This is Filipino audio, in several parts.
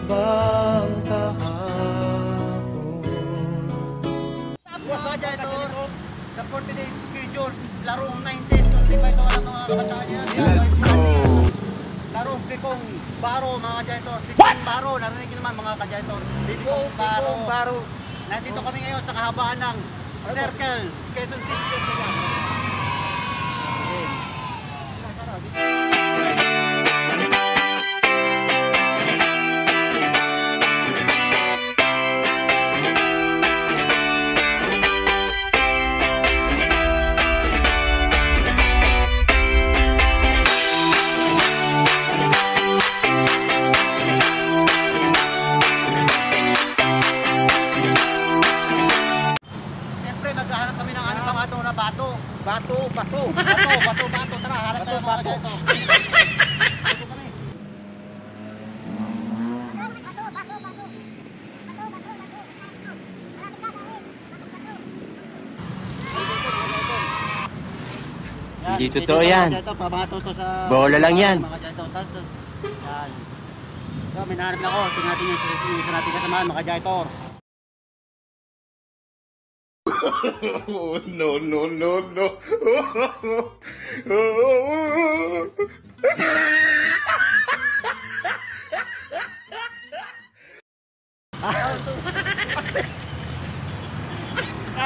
ba ang kahapon? Tapos sa ito, the 40 days schedule, larong 90s, hindi pa ito alam ng mga kabataan yan. Let's go! Larong Pikong Baro mga kajayator. Pikong Baro, narinig nyo naman mga kajayator. Pikong Baro. Nandito kami ngayon sa kahabaan ng Circle, Quezon City. Bato. Tara, harap tayo mga kajayator. Bato kami. Hindi totoo yan. Bola lang yan. Yan. So, may nahanap na ako. Tingnan natin yung isa natin kasamaan mga kajayator. Oh, no.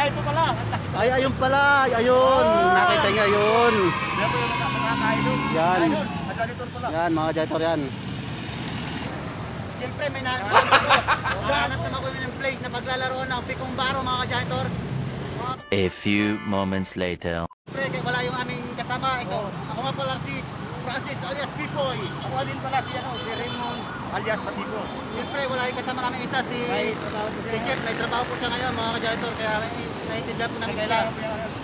Ito pala. Ay, ayun pala. Ayun. Nakita niya yun. Yan. Yan, mga kajayator yan. Siyempre, may nahanap naman ko yung place na paglalaroan ng Pikong Baro, mga kajayator. A few moments later. Siyempre, wala yung aming kasama. Ito, ako nga pala si Francis alias Pipoy. Ako din pala si Raymond alias Patibo. Siyempre, wala yung kasama namin isa si Jeff. May trabaho po siya ngayon, mga kajayator. Kaya naiintindihan po namin sila.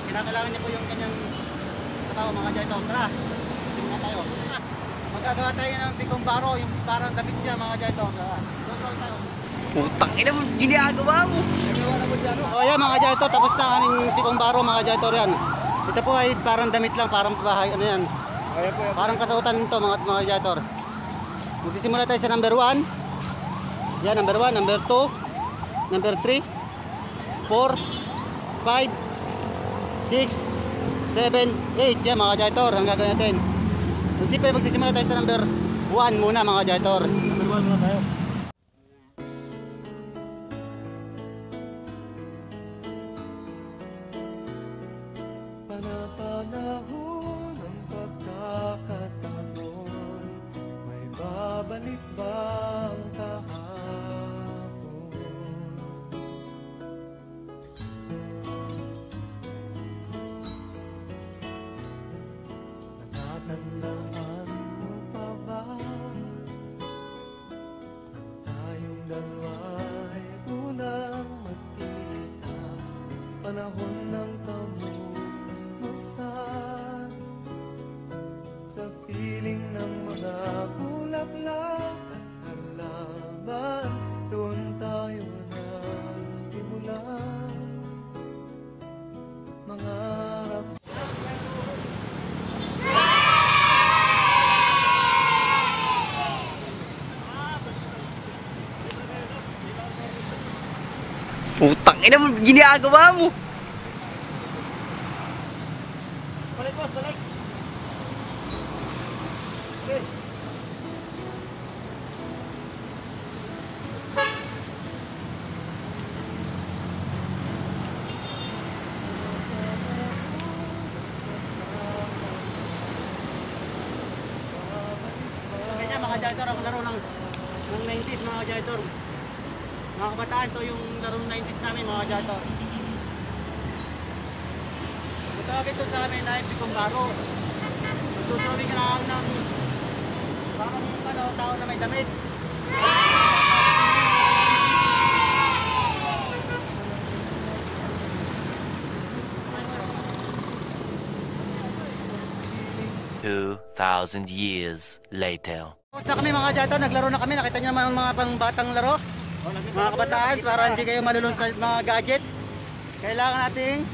Kinakailangan niya po yung kanyang trabaho, mga kajayator. Tara, tingnan tayo. Magagawa tayo ng Pikong Baro, yung parang damit siya, mga kajayator. Tara, doon tayo. Putang ina mo, ginagawa mo. So ayan mga kajayator, tapos na aming Pikong Baro mga kajayator yan. Ito po ay parang damit lang, parang bahay, ano yan. Parang kasautan nito mga kajayator. Magsisimula tayo sa number 1. Yan, number 1, number 2, number 3, 4, 5, 6, 7, 8. Yan mga kajayator, ang gagawin natin. Magsisimula tayo sa number 1 muna mga kajayator. Number 1 muna tayo. Panahon ng pagkakataon, may babalik ba ang kahapon? Natatandaan mo pa ba nang tayong dalawa'y unang magkita? Panahon ng kamusmusan sa piling ng mga bulaklak at halaman, doon tayo nagsimula mangarap. Putang ina mo, ginagawa mo. Balik boss, balik. Okay. Kanya mga kajayator, ang laro ng 90s mga kajayator. Mga kabataan, to yung laro ng 90s namin mga kajayator. Tawag ito sa amin na Pikong Baro. Tutulong ka lang ng parang tao na may damit. 2,000 years later. Tapos na kami mga kajayator, naglaro na kami. Nakita nyo naman mga pang batang laro. Mga kabataan, para hindi kayo malulun sa mga gadget. Kailangan nating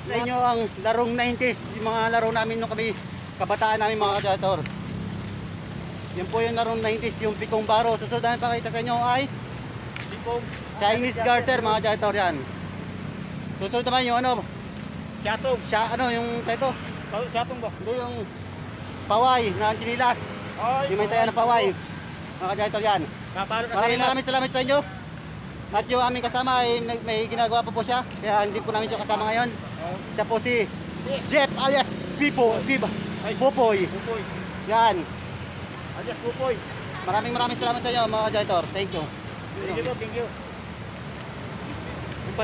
sa inyo ang larong 90s. Yung mga laro namin nung kami, kabataan namin mga kajayator. Yun po yung narong 90s, yung pikong baro. Susunod namin pakita sa inyo ay Tipong. Chinese garter mga janitor yan. Susunod naman yung ano, Siyatong. yung ito, Siyatong ba? hindi yung paway na chinilas. Ay, Yung may tayo na paway. Mga janitor yan. Kapalo ka Maraming salamat sa inyo. At yung aming kasama ay may ginagawa pa po siya. Kaya hindi po namin siya kasama ngayon. Siya po si Jeff alias Popoy. Pupoy. Yan. Alias Pupoy. Maraming salamat sa inyo mga janitor. Thank you. Thank you. Yung